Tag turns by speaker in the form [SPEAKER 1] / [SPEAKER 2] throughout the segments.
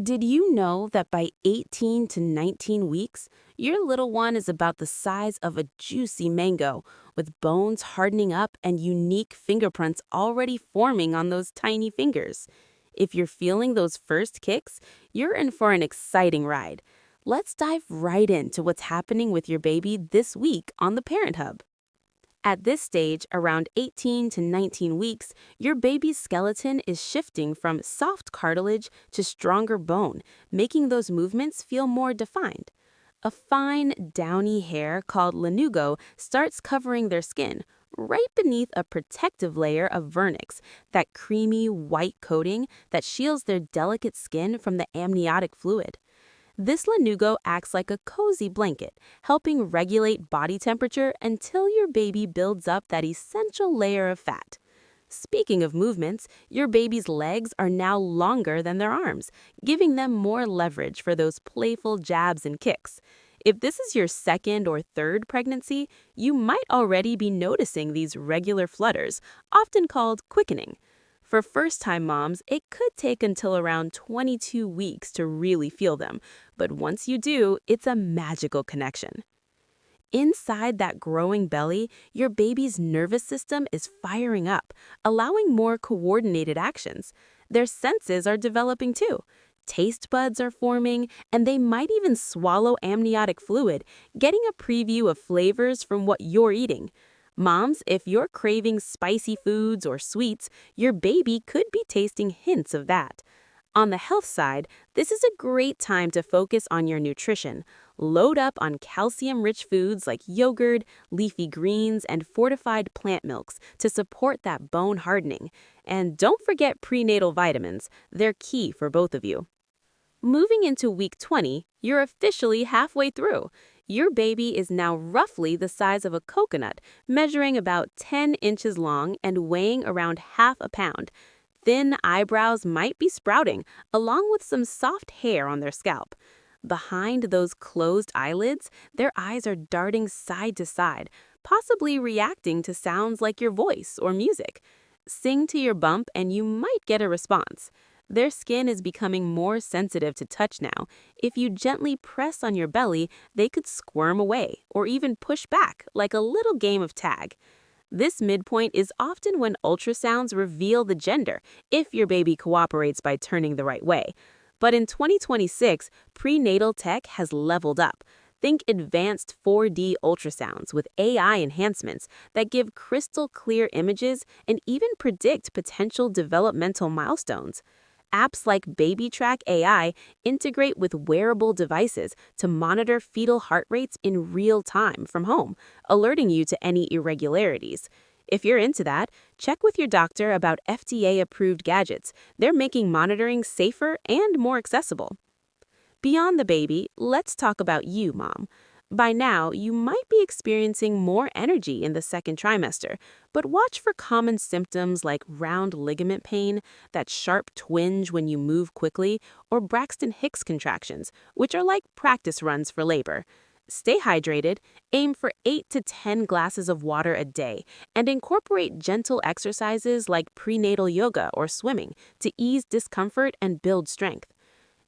[SPEAKER 1] Did you know that by 18 to 19 weeks, your little one is about the size of a juicy mango, with bones hardening up and unique fingerprints already forming on those tiny fingers? If you're feeling those first kicks, you're in for an exciting ride. Let's dive right into what's happening with your baby this week on the Parent Hub. At this stage, around 18 to 19 weeks, your baby's skeleton is shifting from soft cartilage to stronger bone, making those movements feel more defined. A fine, downy hair called lanugo starts covering their skin, right beneath a protective layer of vernix, that creamy white coating that shields their delicate skin from the amniotic fluid. This lanugo acts like a cozy blanket, helping regulate body temperature until your baby builds up that essential layer of fat. Speaking of movements, your baby's legs are now longer than their arms, giving them more leverage for those playful jabs and kicks. If this is your second or third pregnancy, you might already be noticing these regular flutters, often called quickening. For first-time moms, it could take until around 22 weeks to really feel them, but once you do, it's a magical connection. Inside that growing belly, your baby's nervous system is firing up, allowing more coordinated actions. Their senses are developing too. Taste buds are forming, and they might even swallow amniotic fluid, getting a preview of flavors from what you're eating. Moms, if you're craving spicy foods or sweets, your baby could be tasting hints of that. On the health side, this is a great time to focus on your nutrition. Load up on calcium-rich foods like yogurt, leafy greens, and fortified plant milks to support that bone hardening. And don't forget prenatal vitamins. They're key for both of you. Moving into week 20, you're officially halfway through. Your baby is now roughly the size of a coconut, measuring about 10 inches long and weighing around half a pound. Thin eyebrows might be sprouting, along with some soft hair on their scalp. Behind those closed eyelids, their eyes are darting side to side, possibly reacting to sounds like your voice or music. Sing to your bump and you might get a response. Their skin is becoming more sensitive to touch now. If you gently press on your belly, they could squirm away or even push back like a little game of tag. This midpoint is often when ultrasounds reveal the gender, if your baby cooperates by turning the right way. But in 2026, prenatal tech has leveled up. Think advanced 4D ultrasounds with AI enhancements that give crystal clear images and even predict potential developmental milestones. Apps like BabyTrack AI integrate with wearable devices to monitor fetal heart rates in real time from home, alerting you to any irregularities. If you're into that, check with your doctor about FDA-approved gadgets. They're making monitoring safer and more accessible. Beyond the baby, let's talk about you, mom. By now, you might be experiencing more energy in the second trimester, but watch for common symptoms like round ligament pain, that sharp twinge when you move quickly, or Braxton Hicks contractions, which are like practice runs for labor. Stay hydrated, aim for 8 to 10 glasses of water a day, and incorporate gentle exercises like prenatal yoga or swimming to ease discomfort and build strength.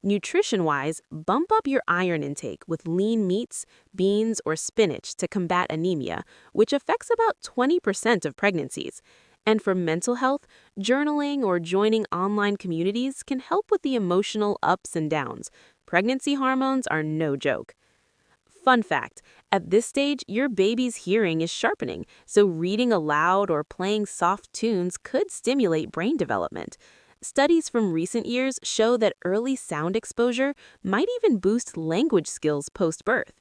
[SPEAKER 1] Nutrition-wise, bump up your iron intake with lean meats, beans, or spinach to combat anemia, which affects about 20% of pregnancies. And for mental health, journaling or joining online communities can help with the emotional ups and downs. Pregnancy hormones are no joke. Fun fact, at this stage, your baby's hearing is sharpening, so reading aloud or playing soft tunes could stimulate brain development. Studies from recent years show that early sound exposure might even boost language skills post-birth.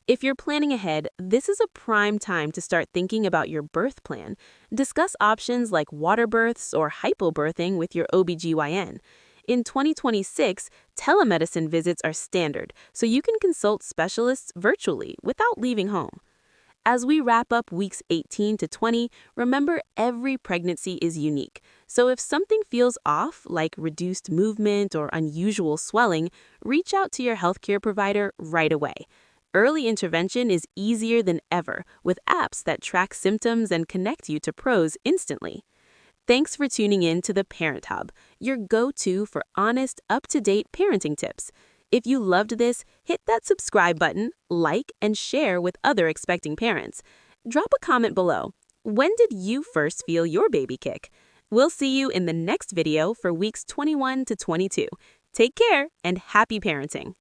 [SPEAKER 1] If you're planning ahead, this is a prime time to start thinking about your birth plan. Discuss options like water births or hypobirthing with your OBGYN. In 2026, telemedicine visits are standard, so you can consult specialists virtually without leaving home. As we wrap up weeks 18 to 20, remember every pregnancy is unique. So if something feels off, like reduced movement or unusual swelling, reach out to your healthcare provider right away. Early intervention is easier than ever with apps that track symptoms and connect you to pros instantly. Thanks for tuning in to the Parent Hub, your go-to for honest, up-to-date parenting tips. If you loved this, hit that subscribe button, like, and share with other expecting parents. Drop a comment below. When did you first feel your baby kick? We'll see you in the next video for weeks 21 to 22. Take care and happy parenting.